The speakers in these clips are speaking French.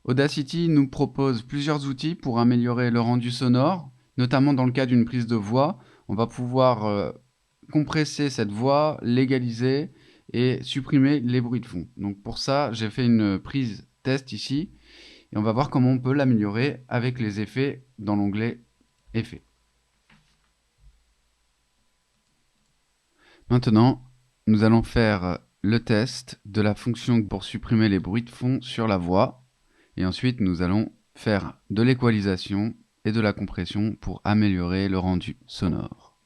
Audacity nous propose plusieurs outils pour améliorer le rendu sonore, notamment dans le cas d'une prise de voix. On va pouvoir compresser cette voix, l'égaliser et supprimer les bruits de fond. Donc pour ça, j'ai fait une prise test ici et on va voir comment on peut l'améliorer avec les effets dans l'onglet Effets. Maintenant, nous allons faire le test de la fonction pour supprimer les bruits de fond sur la voix. Et ensuite, nous allons faire de l'équalisation et de la compression pour améliorer le rendu sonore.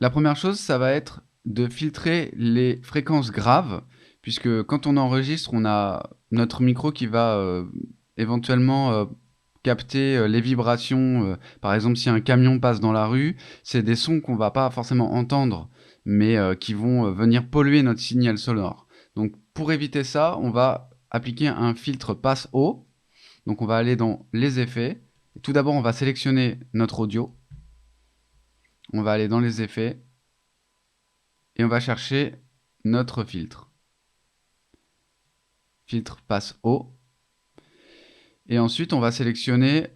La première chose, ça va être de filtrer les fréquences graves, puisque quand on enregistre, on a notre micro qui va éventuellement capter les vibrations. Par exemple, si un camion passe dans la rue, c'est des sons qu'on va pas forcément entendre, mais qui vont venir polluer notre signal sonore. Donc pour éviter ça, on va appliquer un filtre passe haut. Donc on va aller dans les effets. Tout d'abord, on va sélectionner notre audio. On va aller dans les effets et on va chercher notre filtre. Filtre passe haut. Et ensuite, on va sélectionner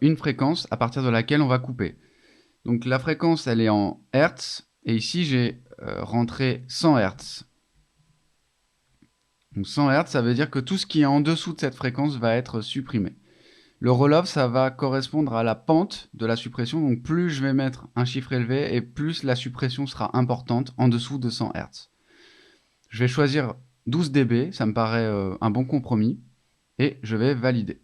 une fréquence à partir de laquelle on va couper. Donc la fréquence, elle est en Hertz. Et ici, j'ai rentré 100 Hertz. Donc 100 Hertz, ça veut dire que tout ce qui est en dessous de cette fréquence va être supprimé. Le roll-off, ça va correspondre à la pente de la suppression. Donc plus je vais mettre un chiffre élevé et plus la suppression sera importante en dessous de 100 Hertz. Je vais choisir 12 dB, ça me paraît un bon compromis. Et je vais valider.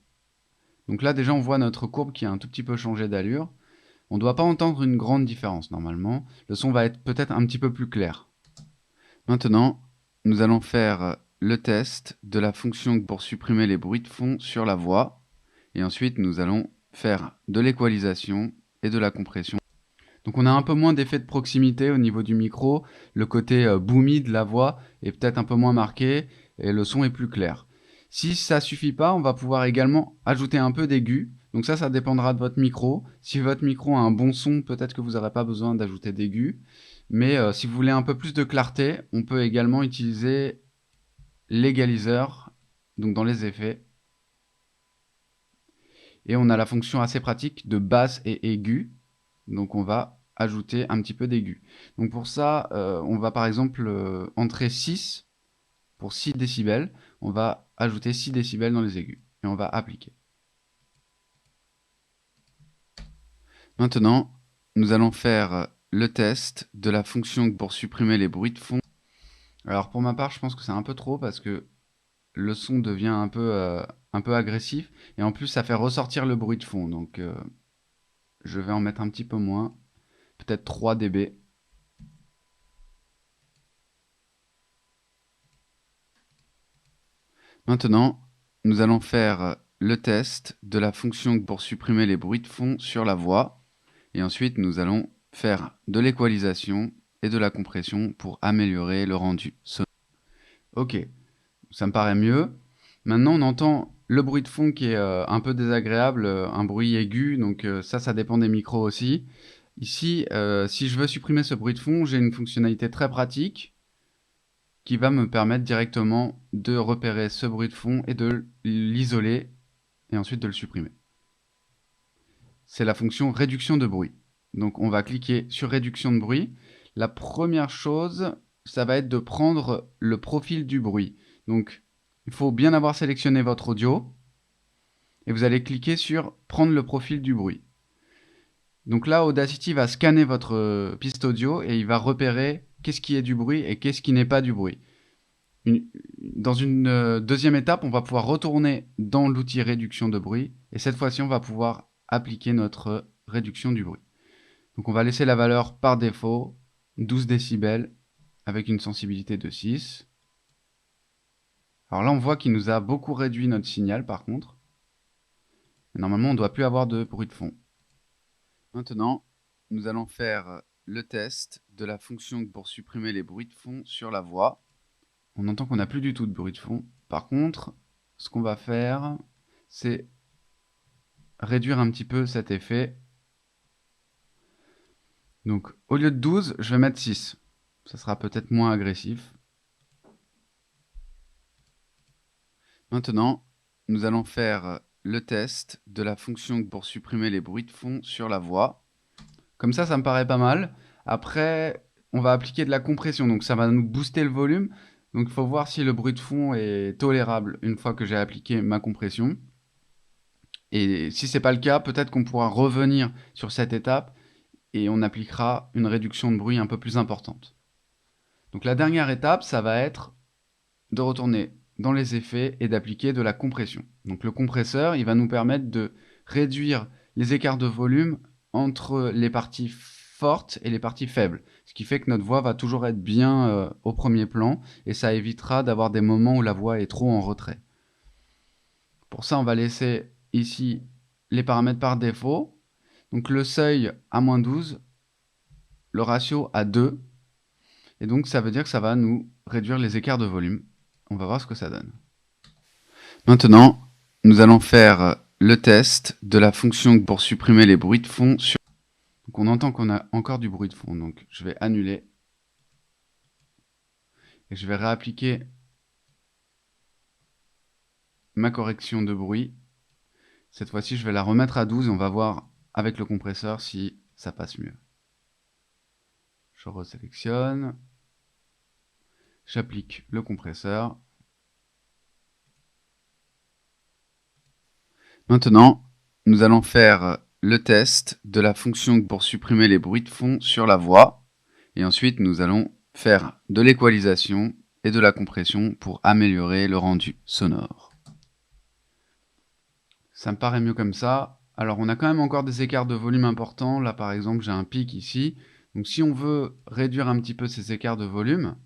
Donc là, déjà, on voit notre courbe qui a un tout petit peu changé d'allure. On ne doit pas entendre une grande différence, normalement. Le son va être peut-être un petit peu plus clair. Maintenant, nous allons faire le test de la fonction pour supprimer les bruits de fond sur la voix. Et ensuite, nous allons faire de l'équalisation et de la compression. Donc on a un peu moins d'effet de proximité au niveau du micro. Le côté boomy de la voix est peut-être un peu moins marqué et le son est plus clair. Si ça suffit pas, on va pouvoir également ajouter un peu d'aigu. Donc ça dépendra de votre micro. Si votre micro a un bon son, peut-être que vous n'aurez pas besoin d'ajouter d'aigu. Mais si vous voulez un peu plus de clarté, on peut également utiliser l'égaliseur, donc dans les effets. Et on a la fonction assez pratique de basse et aigu. Donc on va ajouter un petit peu d'aigu. Donc pour ça, on va par exemple entrer 6 pour 6 décibels. On va ajouter 6 décibels dans les aigus. Et on va appliquer. Maintenant, nous allons faire le test de la fonction pour supprimer les bruits de fond. Alors pour ma part, je pense que c'est un peu trop parce que le son devient un peu agressif. Et en plus, ça fait ressortir le bruit de fond. Donc je vais en mettre un petit peu moins. Peut-être 3 dB. Maintenant, nous allons faire le test de la fonction pour supprimer les bruits de fond sur la voix. Et ensuite, nous allons faire de l'équalisation et de la compression pour améliorer le rendu sonore. Ok, ça me paraît mieux. Maintenant, on entend le bruit de fond qui est un peu désagréable, un bruit aigu. Donc ça dépend des micros aussi. Ici, si je veux supprimer ce bruit de fond, j'ai une fonctionnalité très pratique qui va me permettre directement de repérer ce bruit de fond et de l'isoler et ensuite de le supprimer. C'est la fonction réduction de bruit. Donc on va cliquer sur réduction de bruit. La première chose, ça va être de prendre le profil du bruit. Donc il faut bien avoir sélectionné votre audio et vous allez cliquer sur prendre le profil du bruit. Donc là, Audacity va scanner votre piste audio et il va repérer qu'est-ce qui est du bruit et qu'est-ce qui n'est pas du bruit. Dans une deuxième étape, on va pouvoir retourner dans l'outil réduction de bruit et cette fois-ci, on va pouvoir appliquer notre réduction du bruit. Donc on va laisser la valeur par défaut 12 décibels avec une sensibilité de 6. Alors là, on voit qu'il nous a beaucoup réduit notre signal par contre. Normalement, on ne doit plus avoir de bruit de fond. Maintenant, nous allons faire le test de la fonction pour supprimer les bruits de fond sur la voix. On entend qu'on n'a plus du tout de bruit de fond. Par contre, ce qu'on va faire, c'est réduire un petit peu cet effet. Donc, au lieu de 12, je vais mettre 6. Ça sera peut-être moins agressif. Maintenant, nous allons faire le test de la fonction pour supprimer les bruits de fond sur la voix. Comme ça me paraît pas mal. Après, on va appliquer de la compression, donc ça va nous booster le volume. Donc il faut voir si le bruit de fond est tolérable une fois que j'ai appliqué ma compression. Et si c'est pas le cas, peut-être qu'on pourra revenir sur cette étape et on appliquera une réduction de bruit un peu plus importante. Donc la dernière étape, ça va être de retourner dans les effets et d'appliquer de la compression. Donc le compresseur, il va nous permettre de réduire les écarts de volume entre les parties fortes et les parties faibles. Ce qui fait que notre voix va toujours être bien au premier plan et ça évitera d'avoir des moments où la voix est trop en retrait. Pour ça, on va laisser ici les paramètres par défaut. Donc le seuil à -12, le ratio à 2. Et donc ça veut dire que ça va nous réduire les écarts de volume. On va voir ce que ça donne. Maintenant, nous allons faire le test de la fonction pour supprimer les bruits de fond. Donc on entend qu'on a encore du bruit de fond, donc je vais annuler. Et je vais réappliquer ma correction de bruit. Cette fois-ci, je vais la remettre à 12 et on va voir avec le compresseur si ça passe mieux. Je resélectionne. J'applique le compresseur. Maintenant, nous allons faire le test de la fonction pour supprimer les bruits de fond sur la voix. Et ensuite, nous allons faire de l'équalisation et de la compression pour améliorer le rendu sonore. Ça me paraît mieux comme ça. Alors, on a quand même encore des écarts de volume importants. Là, par exemple, j'ai un pic ici. Donc, si on veut réduire un petit peu ces écarts de volume,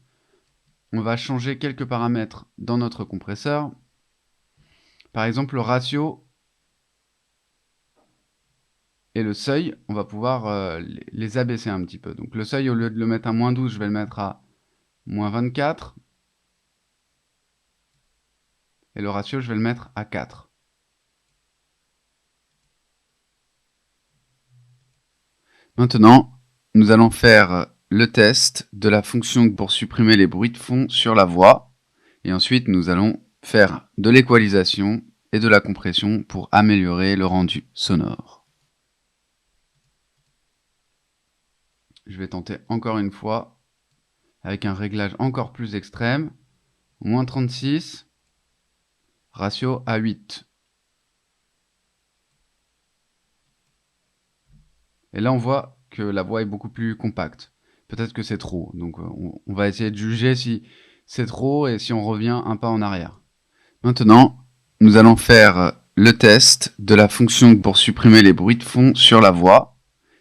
on va changer quelques paramètres dans notre compresseur. Par exemple, le ratio et le seuil, on va pouvoir les abaisser un petit peu. Donc le seuil, au lieu de le mettre à -12, je vais le mettre à -24. Et le ratio, je vais le mettre à 4. Maintenant, nous allons faire le test de la fonction pour supprimer les bruits de fond sur la voix. Et ensuite, nous allons faire de l'équalisation et de la compression pour améliorer le rendu sonore. Je vais tenter encore une fois avec un réglage encore plus extrême. -36, ratio à 8. Et là, on voit que la voix est beaucoup plus compacte. Peut-être que c'est trop. Donc, on va essayer de juger si c'est trop et si on revient un pas en arrière. Maintenant, nous allons faire le test de la fonction pour supprimer les bruits de fond sur la voix.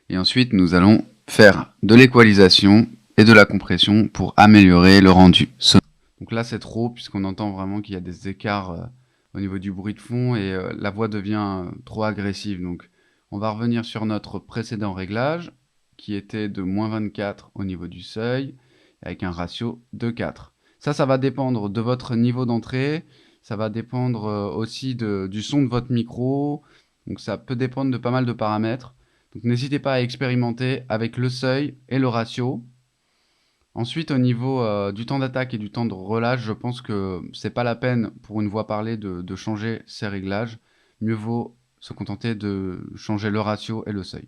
Et ensuite, nous allons faire de l'équalisation et de la compression pour améliorer le rendu sonore. Donc là, c'est trop puisqu'on entend vraiment qu'il y a des écarts au niveau du bruit de fond et la voix devient trop agressive. Donc, on va revenir sur notre précédent réglage qui était de -24 au niveau du seuil avec un ratio de 4. Ça va dépendre de votre niveau d'entrée. Ça va dépendre aussi du son de votre micro. Donc ça peut dépendre de pas mal de paramètres. Donc n'hésitez pas à expérimenter avec le seuil et le ratio. Ensuite, au niveau du temps d'attaque et du temps de relâche, je pense que c'est pas la peine pour une voix parlée de changer ces réglages. Mieux vaut se contenter de changer le ratio et le seuil.